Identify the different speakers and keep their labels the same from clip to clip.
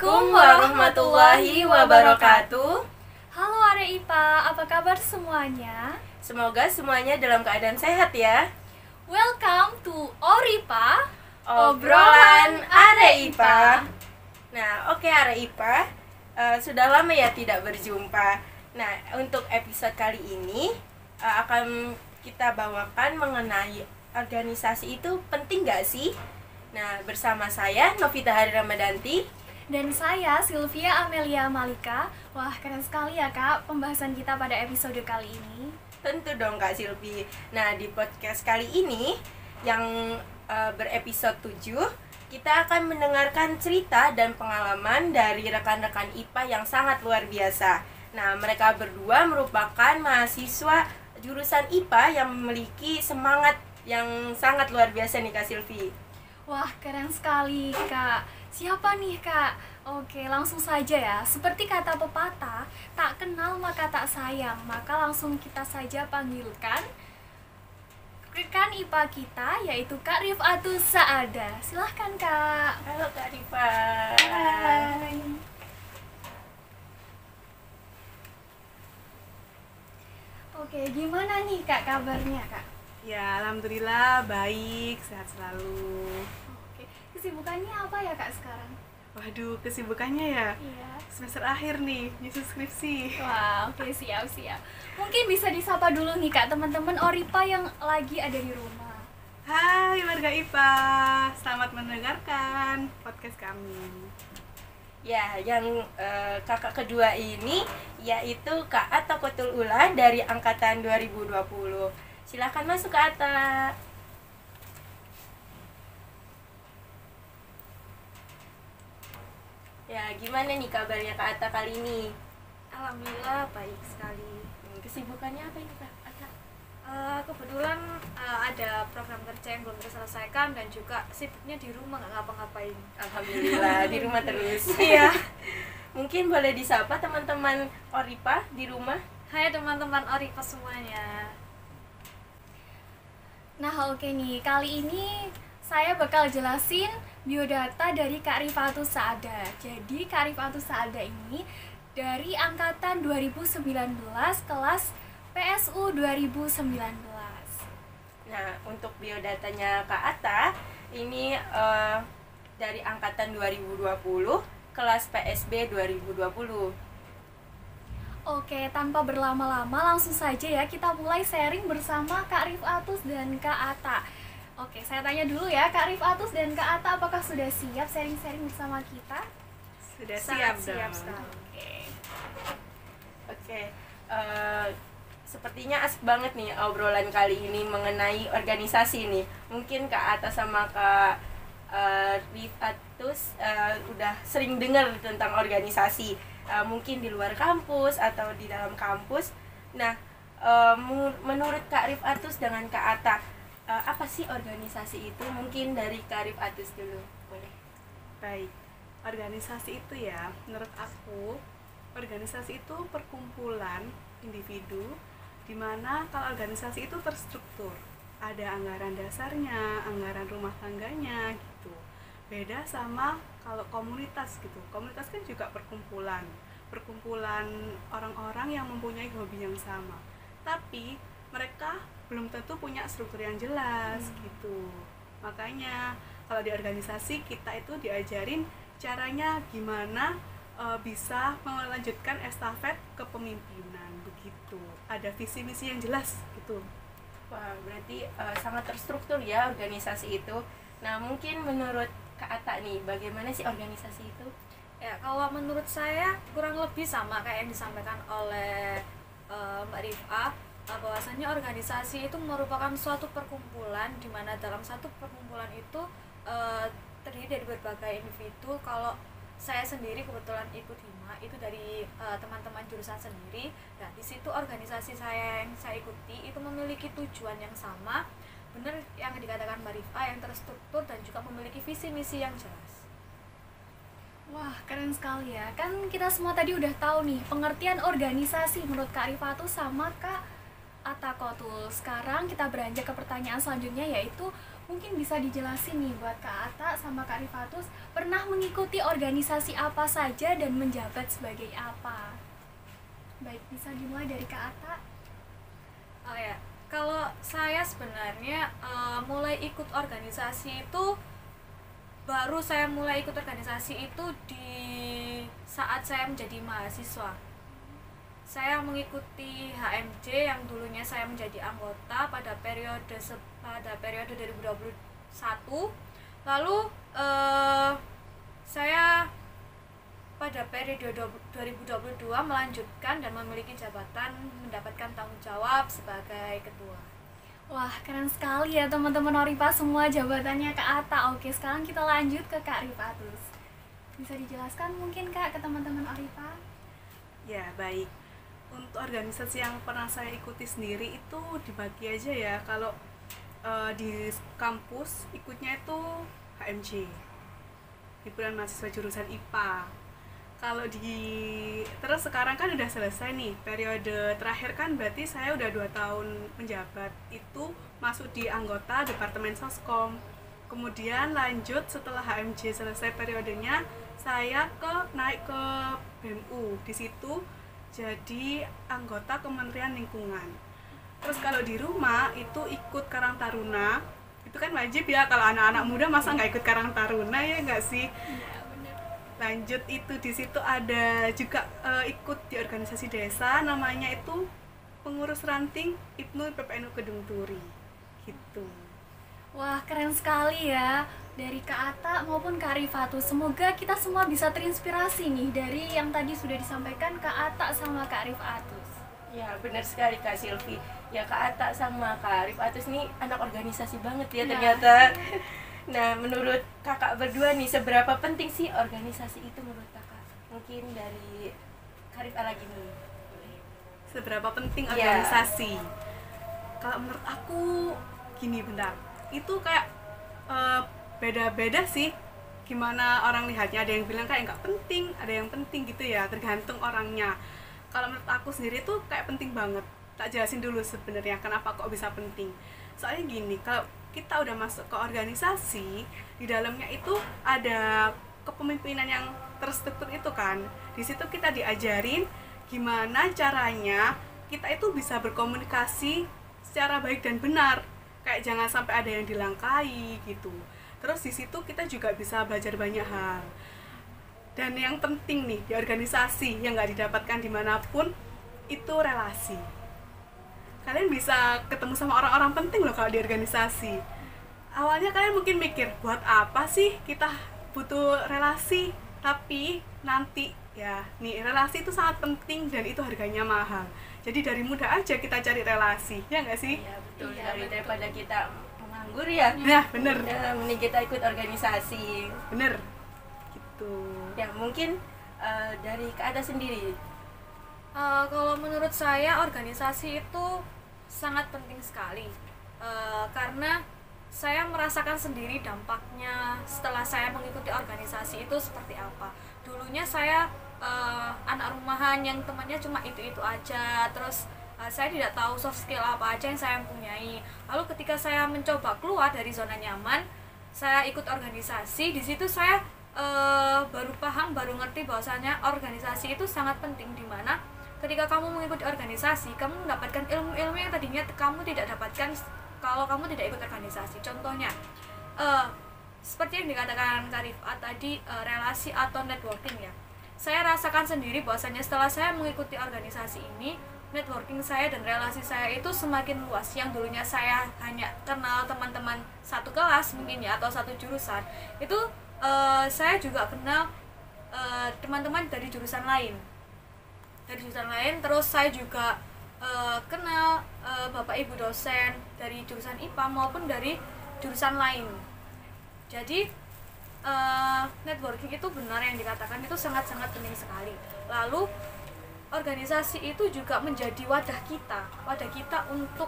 Speaker 1: Assalamualaikum warahmatullahi wabarakatuh.
Speaker 2: Halo Are IPA, apa kabar semuanya?
Speaker 1: Semoga semuanya dalam keadaan sehat ya.
Speaker 2: Welcome to ORIPA,
Speaker 1: Obrolan Are IPA. Nah, oke Are IPA, sudah lama ya tidak berjumpa. Nah, untuk episode kali ini akan kita bawakan mengenai organisasi itu penting gak sih? Nah, bersama saya Novita Hari Ramadanti
Speaker 2: dan saya Sylvia Amelia Malika. Wah, keren sekali ya Kak pembahasan kita pada episode kali ini.
Speaker 1: Tentu dong Kak Silvi. Nah, di podcast kali ini yang berepisode 7, kita akan mendengarkan cerita dan pengalaman dari rekan-rekan IPA yang sangat luar biasa. Nah, mereka berdua merupakan mahasiswa jurusan IPA yang memiliki semangat yang sangat luar biasa nih Kak Silvi.
Speaker 2: Wah, keren sekali Kak. Siapa nih Kak? Oke, langsung saja ya. Seperti kata pepatah, tak kenal maka tak sayang. Maka langsung kita saja panggilkan rekan IPA kita, yaitu Kak Rifatus Saada. Silahkan Kak.
Speaker 1: Halo Kak Rifa.
Speaker 2: Hai. Oke, gimana nih Kak kabarnya Kak?
Speaker 3: Ya, alhamdulillah baik, sehat selalu.
Speaker 2: Oke, kesibukannya apa ya Kak sekarang?
Speaker 3: Waduh, kesibukannya ya?
Speaker 2: Iya.
Speaker 3: Semester akhir nih, nyusun skripsi.
Speaker 2: Wah, oke, siap. Mungkin bisa disapa dulu nih Kak teman-teman ORIPA yang lagi ada di rumah.
Speaker 3: Hai warga IPA, selamat mendengarkan podcast kami.
Speaker 1: Ya, yang kakak kedua ini yaitu Kak Atta Kotul Ula dari angkatan 2020. Silakan masuk Kak Atta. Ya, gimana nih kabarnya Kak Atta kali ini?
Speaker 4: Alhamdulillah baik sekali.
Speaker 1: Kesibukannya apa ini Kak Atta?
Speaker 4: Kebetulan ada program kerja yang belum terselesaikan dan juga sibuknya di rumah nggak ngapa-ngapain.
Speaker 1: Alhamdulillah di rumah terus.
Speaker 4: Iya.
Speaker 1: Mungkin boleh disapa teman-teman ORIPA di rumah.
Speaker 4: Hai teman-teman ORIPA semuanya.
Speaker 2: Nah, oke nih, kali ini saya bakal jelasin biodata dari Kak Rifatus Saada. Jadi Kak Rifatus Saada ini dari angkatan 2019 kelas PSU 2019.
Speaker 1: Nah, untuk biodatanya Kak Atta ini dari angkatan 2020 kelas PSB 2020.
Speaker 2: Oke, tanpa berlama-lama langsung saja ya kita mulai sharing bersama Kak Rifatus dan Kak Atta. Oke, saya tanya dulu ya, Kak Rifatus dan Kak Atta, apakah sudah siap sharing-sharing bersama kita?
Speaker 3: Sudah siap dong.
Speaker 1: Oke, sepertinya asik banget nih obrolan kali ini mengenai organisasi nih. Mungkin Kak Atta sama Kak Rifatus udah sering dengar tentang organisasi, mungkin di luar kampus atau di dalam kampus. Nah, menurut Kak Rifatus dengan Kak Atta, apa sih organisasi itu? Mungkin dari Kak Rifatus dulu, boleh?
Speaker 3: Baik, organisasi itu ya, menurut aku organisasi itu perkumpulan individu di mana kalau organisasi itu terstruktur, ada anggaran dasarnya, anggaran rumah tangganya gitu. Beda sama kalau komunitas gitu. Komunitas kan juga perkumpulan orang-orang yang mempunyai hobi yang sama. Tapi mereka belum tentu punya struktur yang jelas gitu. Makanya kalau di organisasi kita itu diajarin caranya gimana bisa melanjutkan estafet kepemimpinan begitu. Ada visi misi yang jelas gitu.
Speaker 1: Wah, berarti sangat terstruktur ya organisasi itu. Nah, mungkin menurut Kak Atta nih, bagaimana sih organisasi itu?
Speaker 4: Ya, kalau menurut saya kurang lebih sama kayak yang disampaikan oleh Mbak Rifa, bahwasanya organisasi itu merupakan suatu perkumpulan di mana dalam satu perkumpulan itu terdiri dari berbagai individu. Kalau saya sendiri kebetulan ikut hima itu dari teman-teman jurusan sendiri. Nah, di situ organisasi saya yang saya ikuti itu memiliki tujuan yang sama, benar yang dikatakan Mbak Rifa, yang terstruktur dan juga memiliki visi misi yang jelas.
Speaker 2: Wah, keren sekali ya. Kan kita semua tadi udah tahu nih pengertian organisasi menurut Kak Rifatus sama Kak Atta Kotul. Sekarang kita beranjak ke pertanyaan selanjutnya, yaitu Mungkin bisa dijelasin nih buat Kak Ata sama Kak Rifatus pernah mengikuti organisasi apa saja dan menjabat sebagai apa? Baik, bisa dimulai dari Kak Ata.
Speaker 4: Oh ya, kalau saya sebenarnya mulai ikut organisasi itu baru saya mulai ikut organisasi itu di saat saya menjadi mahasiswa. Saya mengikuti HMJ yang dulunya saya menjadi anggota pada periode 2021. Lalu saya pada periode 2022 melanjutkan dan memiliki jabatan mendapatkan tanggung jawab sebagai ketua.
Speaker 2: Wah, keren sekali ya teman-teman Oripa, semua jabatannya Kak Ata. Oke, sekarang kita lanjut ke Kak Rifatus. Bisa dijelaskan mungkin Kak ke teman-teman Oripa?
Speaker 3: Ya, baik. Untuk organisasi yang pernah saya ikuti sendiri itu dibagi aja ya. Kalau di kampus ikutnya itu HMJ, himpunan mahasiswa jurusan IPA. Kalau terus sekarang kan udah selesai nih periode terakhir, kan berarti saya udah 2 tahun menjabat, itu masuk di anggota Departemen Soskom. Kemudian lanjut setelah HMJ selesai periodenya, saya naik ke BEMU. Di situ jadi anggota Kementerian Lingkungan. Terus kalau di rumah itu ikut Karang Taruna. Itu kan wajib ya, kalau anak-anak muda masa nggak ikut Karang Taruna, ya nggak sih? Lanjut itu di situ ada juga ikut di organisasi desa, namanya itu Pengurus Ranting IPNU PPNU Kedung Turi gitu.
Speaker 2: Wah, keren sekali ya dari Kak Ata maupun Kak Rifatus. Semoga kita semua bisa terinspirasi nih dari yang tadi sudah disampaikan Kak Ata sama Kak Rifatus.
Speaker 1: Ya, benar sekali Kak Silvi. Ya, Kak Ata sama Kak Rifatus nih anak organisasi banget ya ternyata. Nah, menurut kakak berdua nih, seberapa penting sih organisasi itu menurut kakak? Mungkin dari Kak Rifa lagi nih.
Speaker 3: Seberapa penting organisasi? Kalau menurut aku gini, bentar. Itu kayak beda-beda sih gimana orang lihatnya. Ada yang bilang kayak nggak penting, ada yang penting gitu ya, tergantung orangnya. Kalau menurut aku sendiri tuh kayak penting banget. Tak jelasin dulu sebenarnya kenapa kok bisa penting. Soalnya gini, kalau kita udah masuk ke organisasi, di dalamnya itu ada kepemimpinan yang terstruktur itu kan. Di situ kita diajarin gimana caranya kita itu bisa berkomunikasi secara baik dan benar. Kayak jangan sampai ada yang dilangkai gitu. Terus di situ kita juga bisa belajar banyak hal. Dan yang penting nih di organisasi yang nggak didapatkan dimanapun itu relasi. Kalian bisa ketemu sama orang-orang penting loh kalau di organisasi. Awalnya kalian mungkin mikir, buat apa sih kita butuh relasi? Tapi nanti ya, nih relasi itu sangat penting dan itu harganya mahal. Jadi dari muda aja kita cari relasi, ya nggak sih?
Speaker 1: Ya, betul.
Speaker 2: Iya, betul.
Speaker 1: Daripada kita menganggur ya.
Speaker 3: Nah, bener.
Speaker 1: Ya, mending kita ikut organisasi.
Speaker 3: Bener. Gitu.
Speaker 1: Ya, mungkin dari Kak Ada sendiri.
Speaker 4: Kalau menurut saya organisasi itu sangat penting sekali, karena saya merasakan sendiri dampaknya setelah saya mengikuti organisasi itu seperti apa. Dulunya saya anak rumahan yang temannya cuma itu aja, terus saya tidak tahu soft skill apa aja yang saya punyai. Lalu ketika saya mencoba keluar dari zona nyaman, saya ikut organisasi. Di situ saya baru paham, baru ngerti bahwasanya organisasi itu sangat penting, di mana ketika kamu mengikuti organisasi, kamu mendapatkan ilmu-ilmu yang tadinya kamu tidak dapatkan kalau kamu tidak ikut organisasi. Contohnya, seperti yang dikatakan Kak Rifat tadi, relasi atau networking ya. Saya rasakan sendiri bahwasanya setelah saya mengikuti organisasi ini, networking saya dan relasi saya itu semakin luas. Yang dulunya saya hanya kenal teman-teman satu kelas mungkin ya, atau satu jurusan, itu saya juga kenal teman-teman dari jurusan lain. Terus saya juga kenal bapak ibu dosen dari jurusan IPA maupun dari jurusan lain. Jadi networking itu benar yang dikatakan, itu sangat-sangat penting sekali. Lalu organisasi itu juga menjadi wadah kita untuk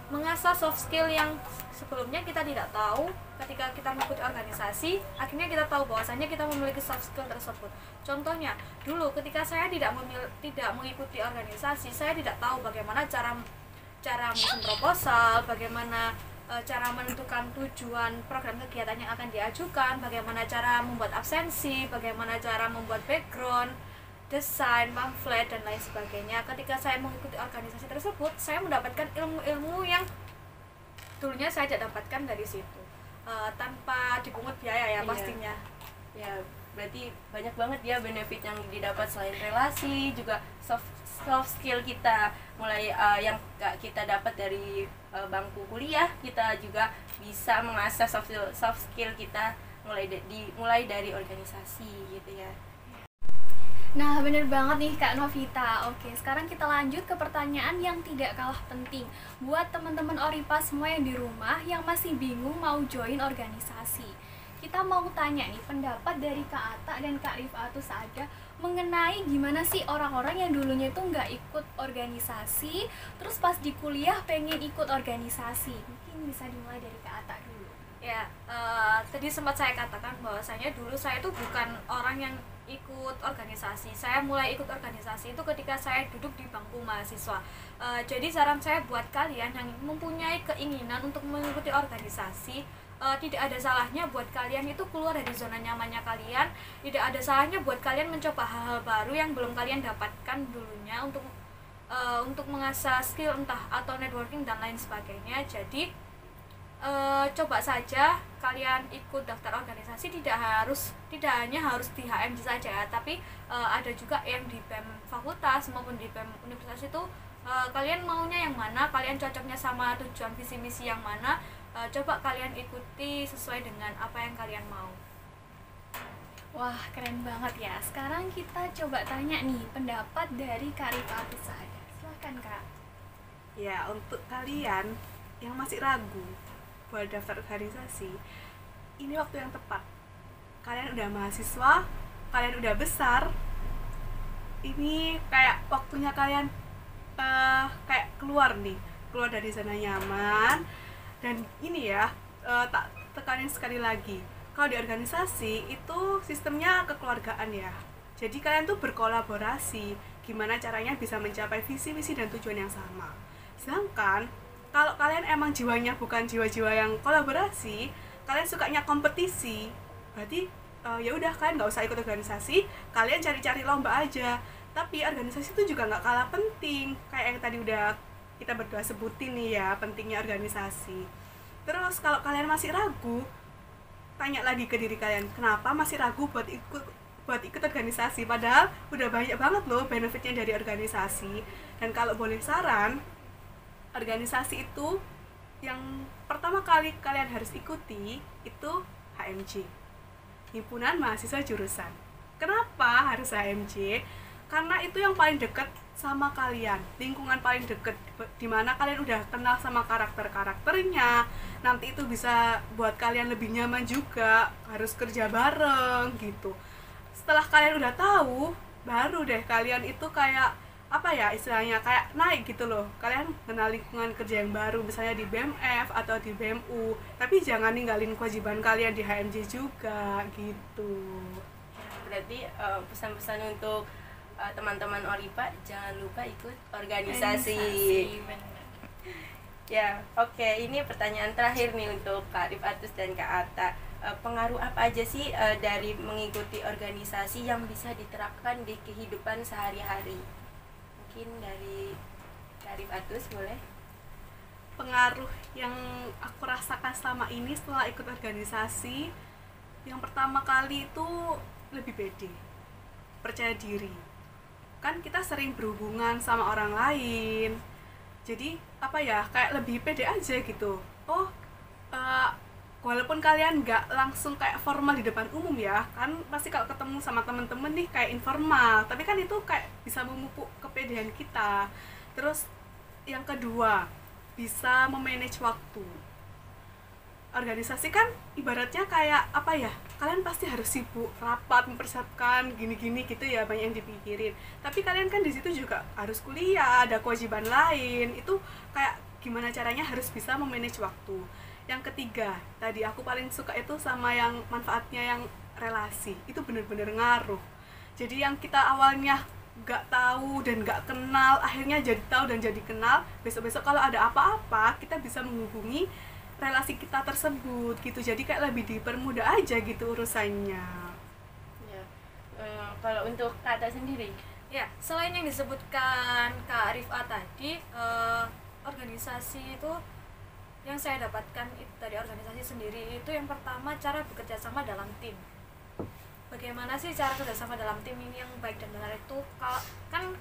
Speaker 4: mengasah soft skill yang sebelumnya kita tidak tahu. Ketika kita mengikuti organisasi, akhirnya kita tahu bahwasannya kita memiliki soft skill tersebut. Contohnya, dulu ketika saya tidak mengikuti organisasi, saya tidak tahu bagaimana cara menyusun proposal, bagaimana cara menentukan tujuan program kegiatan yang akan diajukan, bagaimana cara membuat absensi, bagaimana cara membuat background, desain, pamflet, dan lain sebagainya. Ketika saya mengikuti organisasi tersebut, saya mendapatkan ilmu-ilmu yang dulunya saya tidak dapatkan dari situ, tanpa dipungut biaya ya pastinya.
Speaker 1: Ya, berarti banyak banget ya benefit yang didapat selain relasi, juga soft skill kita, mulai yang kita dapat dari bangku kuliah, kita juga bisa mengasah soft skill kita mulai dari organisasi gitu ya.
Speaker 2: Nah, bener banget nih Kak Novita. Oke, sekarang kita lanjut ke pertanyaan yang tidak kalah penting buat teman-teman Oripa semua yang di rumah yang masih bingung mau join organisasi. Kita mau tanya nih pendapat dari Kak Ata dan Kak Rifatus ada mengenai gimana sih orang-orang yang dulunya itu nggak ikut organisasi, terus pas di kuliah pengen ikut organisasi. Mungkin bisa dimulai dari Kak Ata dulu.
Speaker 4: Ya, tadi sempat saya katakan bahwasanya dulu saya itu bukan orang yang ikut organisasi. Saya mulai ikut organisasi itu ketika saya duduk di bangku mahasiswa. Jadi saran saya buat kalian yang mempunyai keinginan untuk mengikuti organisasi, tidak ada salahnya buat kalian itu keluar dari zona nyamannya kalian. Tidak ada salahnya buat kalian mencoba hal-hal baru yang belum kalian dapatkan dulunya untuk mengasah skill entah atau networking dan lain sebagainya. Jadi coba saja kalian ikut daftar organisasi, tidak hanya harus di HMJ saja, tapi ada juga yang di BEM fakultas maupun di BEM universitas itu. Kalian maunya yang mana, kalian cocoknya sama tujuan visi misi yang mana, coba kalian ikuti sesuai dengan apa yang kalian mau.
Speaker 2: Wah, keren banget ya. Sekarang kita coba tanya nih pendapat dari Kak Rifatus ada. Silakan Kak.
Speaker 3: Ya, untuk kalian yang masih ragu buat daftar organisasi, ini waktu yang tepat. Kalian udah mahasiswa, kalian udah besar, ini kayak waktunya kalian kayak keluar dari zona nyaman. Dan ini ya, tak tekanin sekali lagi, kalau di organisasi itu sistemnya kekeluargaan ya, jadi kalian tuh berkolaborasi gimana caranya bisa mencapai visi misi dan tujuan yang sama. Sedangkan kalau kalian emang jiwanya bukan jiwa-jiwa yang kolaborasi, kalian sukanya kompetisi, berarti ya udah kalian nggak usah ikut organisasi, kalian cari-cari lomba aja. Tapi organisasi itu juga nggak kalah penting, kayak yang tadi udah kita berdua sebutin nih ya, pentingnya organisasi. Terus kalau kalian masih ragu, tanya lagi ke diri kalian, kenapa masih ragu buat ikut organisasi, padahal udah banyak banget loh benefitnya dari organisasi. Dan kalau boleh saran, organisasi itu yang pertama kali kalian harus ikuti itu HMJ, Himpunan Mahasiswa Jurusan. Kenapa harus HMJ? Karena itu yang paling dekat sama kalian, lingkungan paling dekat, dimana kalian udah kenal sama karakternya. Nanti itu bisa buat kalian lebih nyaman juga, harus kerja bareng gitu. Setelah kalian udah tahu, baru deh kalian itu kayak apa ya istilahnya, kayak naik gitu loh. Kalian kenal lingkungan kerja yang baru, misalnya di BMF atau di BMU. Tapi jangan ninggalin kewajiban kalian di HMJ juga gitu.
Speaker 1: Berarti pesan-pesan untuk teman-teman Oripa, jangan lupa ikut organisasi. Ya, oke. Ini pertanyaan terakhir nih untuk Kak Rifatus dan Kak Atta. Pengaruh apa aja sih dari mengikuti organisasi yang bisa diterapkan di kehidupan sehari-hari? Mungkin dari Kak Rifatus boleh.
Speaker 3: Pengaruh yang aku rasakan selama ini setelah ikut organisasi, yang pertama kali itu lebih pede, percaya diri. Kan kita sering berhubungan sama orang lain, jadi apa ya, kayak lebih pede aja gitu. Walaupun kalian nggak langsung kayak formal di depan umum ya, kan pasti kalau ketemu sama temen-temen nih kayak informal, tapi kan itu kayak bisa memupuk kepedean kita. Terus yang kedua, bisa memanage waktu. Organisasi kan ibaratnya kayak apa ya, kalian pasti harus sibuk rapat, mempersiapkan gini-gini gitu ya, banyak yang dipikirin. Tapi kalian kan di situ juga harus kuliah, ada kewajiban lain. Itu kayak gimana caranya harus bisa memanage waktu. Yang ketiga, tadi aku paling suka itu sama yang manfaatnya yang relasi. Itu bener-bener ngaruh. Jadi yang kita awalnya nggak tahu dan nggak kenal, akhirnya jadi tahu dan jadi kenal. Besok-besok kalau ada apa-apa, kita bisa menghubungi relasi kita tersebut gitu. Jadi kayak lebih dipermudah aja gitu urusannya.
Speaker 1: Ya. Kalau untuk Kak Ata sendiri,
Speaker 4: Ya, selain yang disebutkan Kak Rif'a tadi, organisasi itu yang saya dapatkan dari organisasi sendiri itu yang pertama cara bekerja sama dalam tim. Bagaimana sih cara kerjasama dalam tim ini yang baik dan benar itu? Kalau kan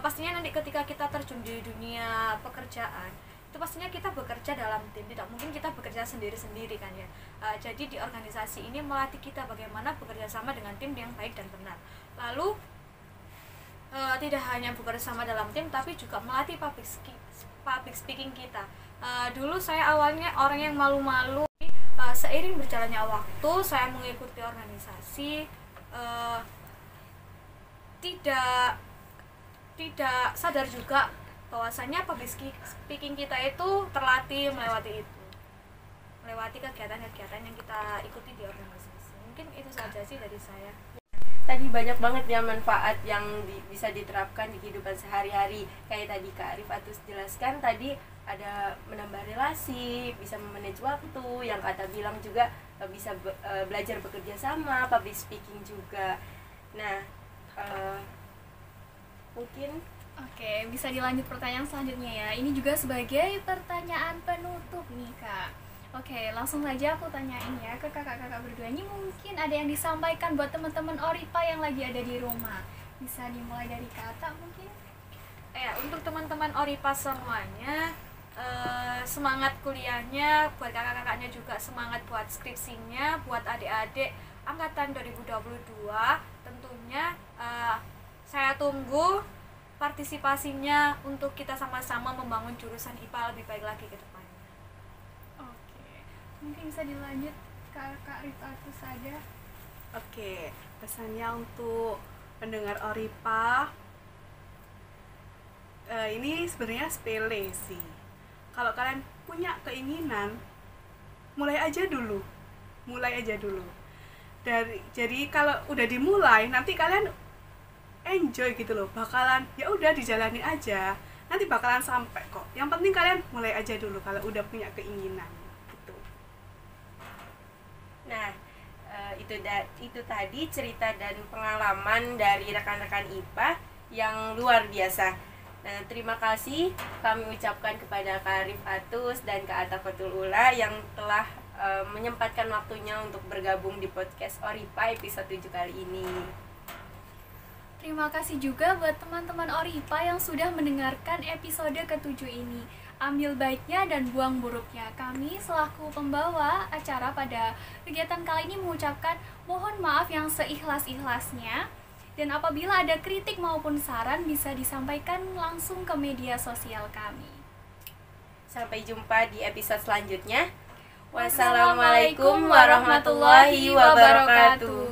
Speaker 4: pastinya nanti ketika kita terjun di dunia pekerjaan itu pastinya kita bekerja dalam tim, tidak mungkin kita bekerja sendiri-sendiri kan ya. Jadi di organisasi ini melatih kita bagaimana bekerja sama dengan tim yang baik dan benar. Lalu tidak hanya bekerja sama dalam tim tapi juga melatih public speaking kita. Dulu saya awalnya orang yang malu-malu. Seiring berjalannya waktu saya mengikuti organisasi, tidak sadar juga bahwasanya public speaking kita itu terlatih melewati kegiatan-kegiatan yang kita ikuti di organisasi. Mungkin itu saja sih dari saya.
Speaker 1: tadi banyak banget ya manfaat yang bisa diterapkan di kehidupan sehari-hari. Kayak tadi Kak Rifatus jelaskan tadi ada menambah relasi, bisa memanage waktu, yang Kata bilang juga bisa belajar bekerja sama, public speaking juga. Nah, mungkin
Speaker 2: Oke, bisa dilanjut pertanyaan selanjutnya ya. Ini juga sebagai pertanyaan penutup nih, Kak. Oke, langsung saja aku tanyain ya ke kakak-kakak berdua. Ini mungkin ada yang disampaikan buat teman-teman Oripa yang lagi ada di rumah. Bisa dimulai dari Kata mungkin?
Speaker 4: Ya, untuk teman-teman Oripa semuanya, semangat kuliahnya, buat kakak-kakaknya juga semangat buat skripsinya, buat adik-adik angkatan 2022. Tentunya saya tunggu partisipasinya untuk kita sama-sama membangun jurusan IPA lebih baik lagi ke depannya.
Speaker 2: Oke, mungkin bisa dilanjut Kak Rifatus saja.
Speaker 3: Oke, pesannya untuk pendengar Oripa, ini sebenarnya sepele sih. Kalau kalian punya keinginan, mulai aja dulu. Jadi kalau udah dimulai, nanti kalian enjoy gitu loh, bakalan ya udah dijalani aja, nanti bakalan sampai kok. Yang penting kalian mulai aja dulu kalau udah punya keinginan gitu.
Speaker 1: Nah, itu tadi cerita dan pengalaman dari rekan-rekan IPA yang luar biasa. Nah, terima kasih kami ucapkan kepada Kak Rifatus dan Kak Atta Fatul Ula yang telah menyempatkan waktunya untuk bergabung di podcast Oripa episode 7 kali ini.
Speaker 2: Terima kasih juga buat teman-teman Oripa yang sudah mendengarkan episode ke-7 ini. Ambil baiknya dan buang buruknya. Kami selaku pembawa acara pada kegiatan kali ini mengucapkan mohon maaf yang seikhlas-ikhlasnya. Dan apabila ada kritik maupun saran bisa disampaikan langsung ke media sosial kami.
Speaker 1: Sampai jumpa di episode selanjutnya. Wassalamualaikum warahmatullahi wabarakatuh.